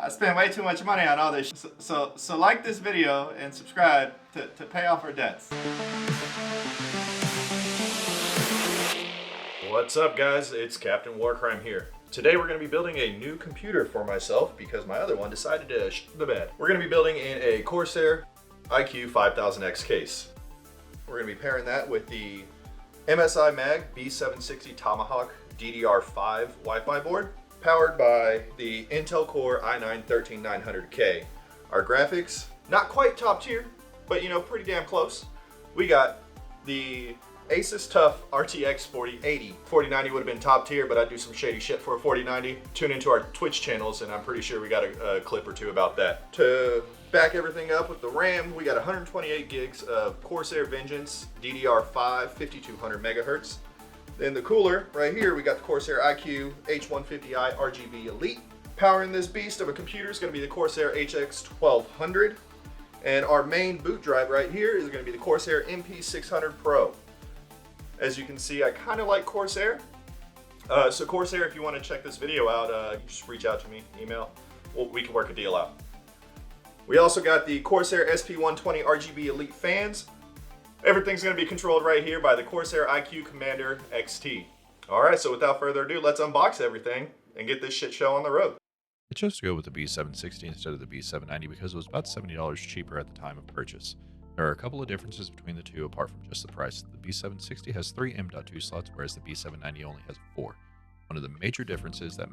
I spend way too much money on all this. So like this video and subscribe to pay off our debts. What's up, guys? It's Captain Warcrime here. Today we're going to be building a new computer for myself because my other one decided to shit the bed. We're going to be building in a Corsair iQ 5000X case. We're going to be pairing that with the MSI Mag B760 Tomahawk DDR5 Wi-Fi board, powered by the Intel Core i9-13900K. Our graphics, not quite top tier, but you know, pretty damn close. We got the ASUS TUF RTX 4080. 4090 would have been top tier, but I do some shady shit for a 4090. Tune into our Twitch channels and I'm pretty sure we got a clip or two about that. To back everything up with the RAM, we got 128 gigs of Corsair Vengeance DDR5 5200 megahertz. Then the cooler right here, we got the Corsair iQ H150i RGB Elite. Powering this beast of a computer is going to be the Corsair HX 1200. And our main boot drive right here is going to be the Corsair MP600 Pro. As you can see, I kind of like Corsair. So Corsair, if you want to check this video out, just reach out to me, email. We can work a deal out. We also got the Corsair SP120 RGB Elite fans. Everything's going to be controlled right here by the Corsair iQ Commander XT. All right, so without further ado, let's unbox everything and get this shit show on the road. I chose to go with the B760 instead of the B790 because it was about $70 cheaper at the time of purchase. There are a couple of differences between the two apart from just the price. The B760 has 3 M.2 slots, whereas the B790 only has 4. One of the major differences that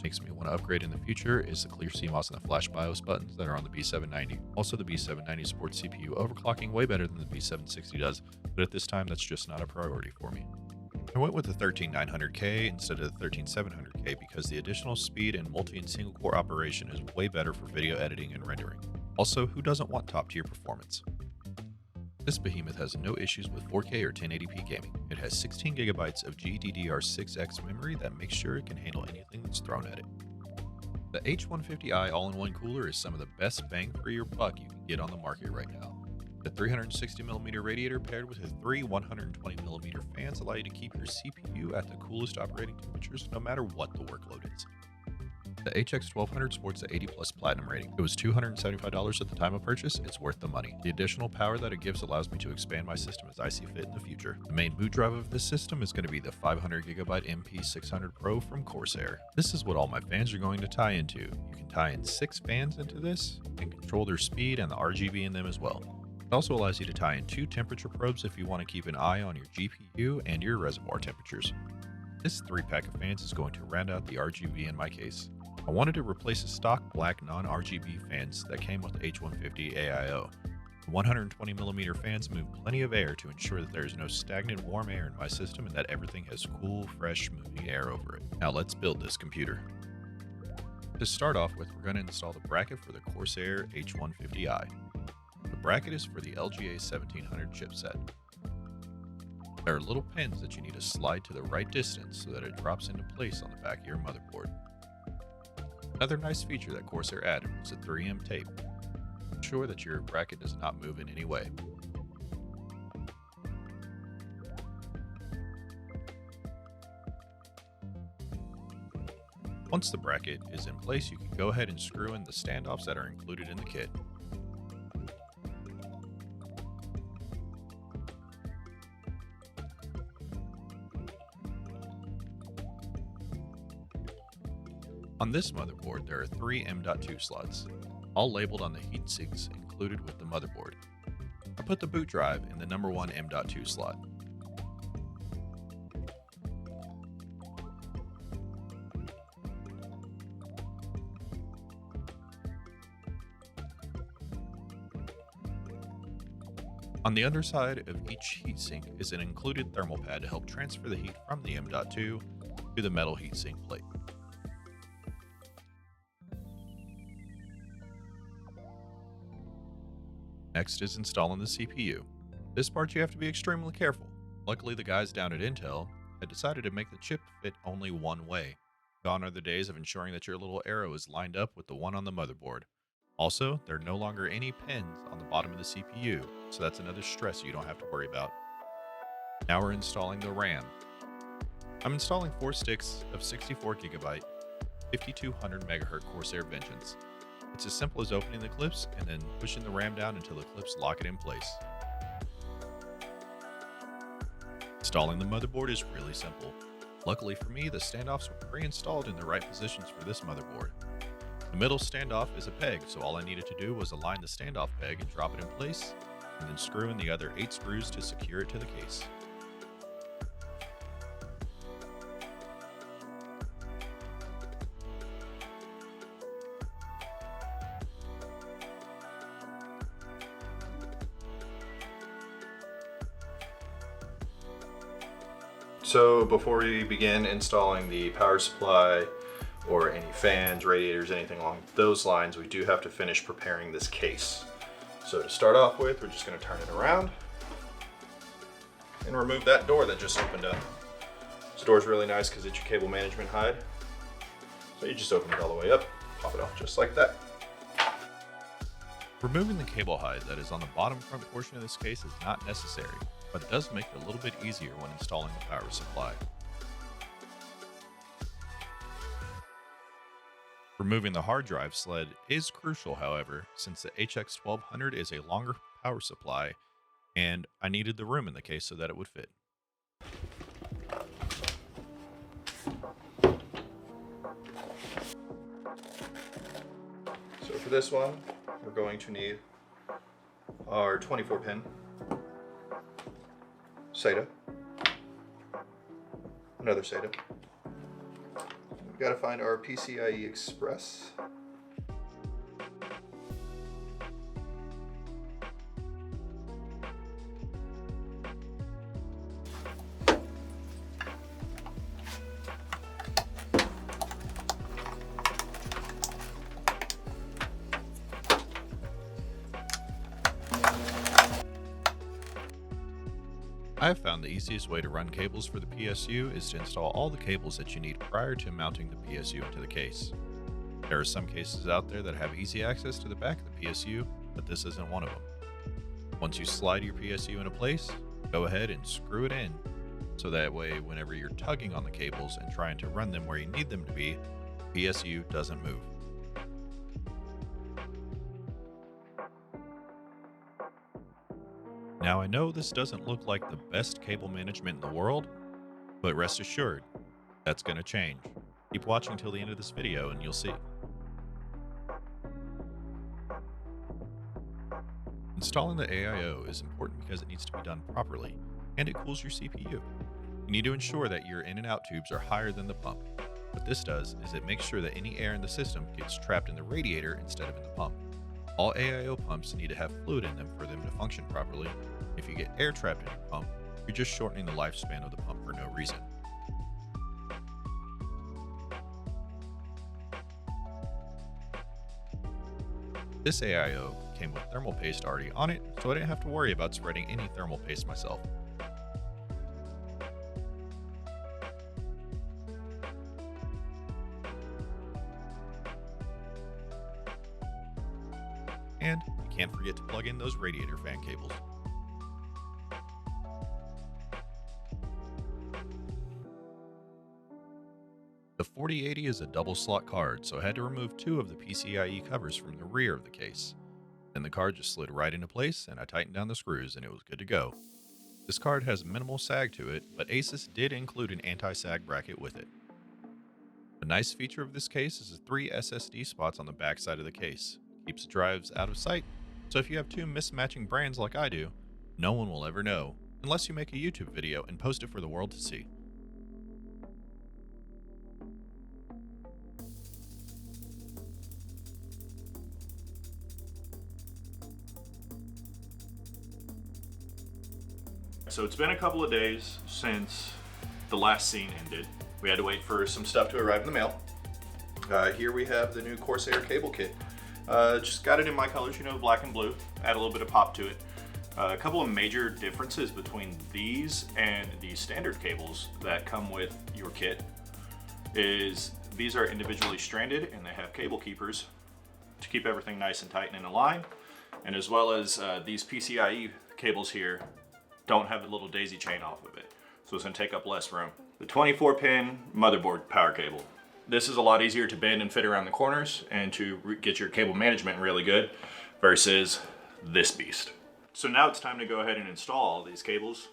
makes me want to upgrade in the future is the clear CMOS and the flash BIOS buttons that are on the B790. Also, the B790 supports CPU overclocking way better than the B760 does, but at this time that's just not a priority for me. I went with the 13900K instead of the 13700K because the additional speed and multi and single core operation is way better for video editing and rendering. Also, who doesn't want top tier performance? This behemoth has no issues with 4K or 1080p gaming. It has 16 gigabytes of GDDR6X memory that makes sure it can handle anything that's thrown at it. The H150i all-in-one cooler is some of the best bang for your buck you can get on the market right now. The 360mm radiator paired with the 3 120mm fans allow you to keep your CPU at the coolest operating temperatures no matter what the workload is. The HX 1200 sports the 80 plus platinum rating. It was $275 at the time of purchase. It's worth the money. The additional power that it gives allows me to expand my system as I see fit in the future. The main boot drive of this system is going to be the 500GB MP600 Pro from Corsair. This is what all my fans are going to tie into. You can tie in 6 fans into this and control their speed and the RGB in them as well. It also allows you to tie in 2 temperature probes if you want to keep an eye on your GPU and your reservoir temperatures. This 3-pack of fans is going to round out the RGB in my case. I wanted to replace the stock black non-RGB fans that came with the H150 AIO. The 120mm fans move plenty of air to ensure that there is no stagnant warm air in my system and that everything has cool, fresh, moving air over it. Now let's build this computer. To start off with, we're going to install the bracket for the Corsair H150i. The bracket is for the LGA 1700 chipset. There are little pins that you need to slide to the right distance so that it drops into place on the back of your motherboard. Another nice feature that Corsair added was a 3M tape. Ensure that your bracket does not move in any way. Once the bracket is in place, you can go ahead and screw in the standoffs that are included in the kit. On this motherboard, there are 3 M.2 slots, all labeled on the heatsinks included with the motherboard. I put the boot drive in the number 1 M.2 slot. On the underside of each heatsink is an included thermal pad to help transfer the heat from the M.2 to the metal heatsink plate. Next is installing the CPU. This part you have to be extremely careful. Luckily, the guys down at Intel had decided to make the chip fit only one way. Gone are the days of ensuring that your little arrow is lined up with the one on the motherboard. Also, there are no longer any pins on the bottom of the CPU, so that's another stress you don't have to worry about. Now we're installing the RAM. I'm installing 4 sticks of 64GB 5200 MHz Corsair Vengeance. It's as simple as opening the clips and then pushing the RAM down until the clips lock it in place. Installing the motherboard is really simple. Luckily for me, the standoffs were pre-installed in the right positions for this motherboard. The middle standoff is a peg, so all I needed to do was align the standoff peg and drop it in place, and then screw in the other 8 screws to secure it to the case. So before we begin installing the power supply or any fans, radiators, anything along those lines, we do have to finish preparing this case. So to start off with, we're just going to turn it around and remove that door that just opened up. This door is really nice because it's your cable management hide. So you just open it all the way up, pop it off just like that. Removing the cable hide that is on the bottom front portion of this case is not necessary, but it does make it a little bit easier when installing the power supply. Removing the hard drive sled is crucial, however, since the HX1200 is a longer power supply and I needed the room in the case so that it would fit. So for this one, we're going to need our 24 pin SATA, another SATA. We've got to find our PCIe Express. I have found the easiest way to run cables for the PSU is to install all the cables that you need prior to mounting the PSU into the case. There are some cases out there that have easy access to the back of the PSU, but this isn't one of them. Once you slide your PSU into place, go ahead and screw it in, so that way whenever you're tugging on the cables and trying to run them where you need them to be, the PSU doesn't move. Now I know this doesn't look like the best cable management in the world, but rest assured, that's going to change. Keep watching till the end of this video and you'll see. Installing the AIO is important because it needs to be done properly, and it cools your CPU. You need to ensure that your in and out tubes are higher than the pump. What this does is it makes sure that any air in the system gets trapped in the radiator instead of in the pump. All AIO pumps need to have fluid in them for them to function properly. If you get air trapped in your pump, you're just shortening the lifespan of the pump for no reason. This AIO came with thermal paste already on it, so I didn't have to worry about spreading any thermal paste myself. And you can't forget to plug in those radiator fan cables. The 4080 is a double slot card, so I had to remove 2 of the PCIe covers from the rear of the case. Then the card just slid right into place and I tightened down the screws and it was good to go. This card has minimal sag to it, but ASUS did include an anti-sag bracket with it. A nice feature of this case is the 3 SSD spots on the back side of the case. Keeps the drives out of sight, so if you have 2 mismatching brands like I do, no one will ever know, unless you make a YouTube video and post it for the world to see. So it's been a couple of days since the last scene ended. We had to wait for some stuff to arrive in the mail. Here we have the new Corsair cable kit. Just got it in my colors, black and blue. Add a little bit of pop to it. A couple of major differences between these and the standard cables that come with your kit is these are individually stranded and they have cable keepers to keep everything nice and tight and in a line. And as well as these PCIe cables here don't have the little daisy chain off of it. So it's gonna take up less room. The 24 pin motherboard power cable. This is a lot easier to bend and fit around the corners and to get your cable management really good versus this beast. So now it's time to go ahead and install all these cables.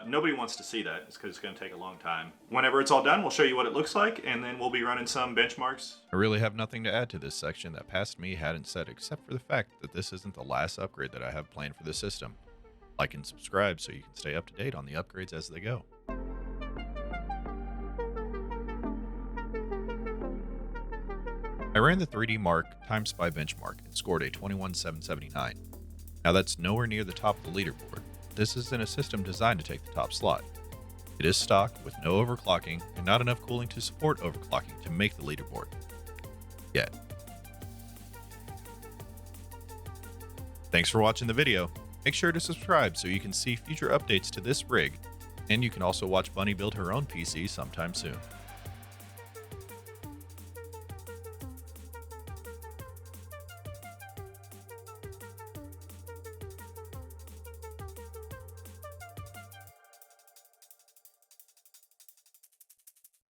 Nobody wants to see that. It's because it's going to take a long time. Whenever it's all done, we'll show you what it looks like, and then we'll be running some benchmarks. I really have nothing to add to this section that past me hadn't said, except for the fact that this isn't the last upgrade that I have planned for the system. Like and subscribe so you can stay up to date on the upgrades as they go. I ran the 3D Mark TimeSpy benchmark and scored a 21,779. Now that's nowhere near the top of the leaderboard. This is in a system designed to take the top slot. It is stock with no overclocking and not enough cooling to support overclocking to make the leaderboard. Yet. Thanks for watching the video. Make sure to subscribe so you can see future updates to this rig, and you can also watch Bunny build her own PC sometime soon.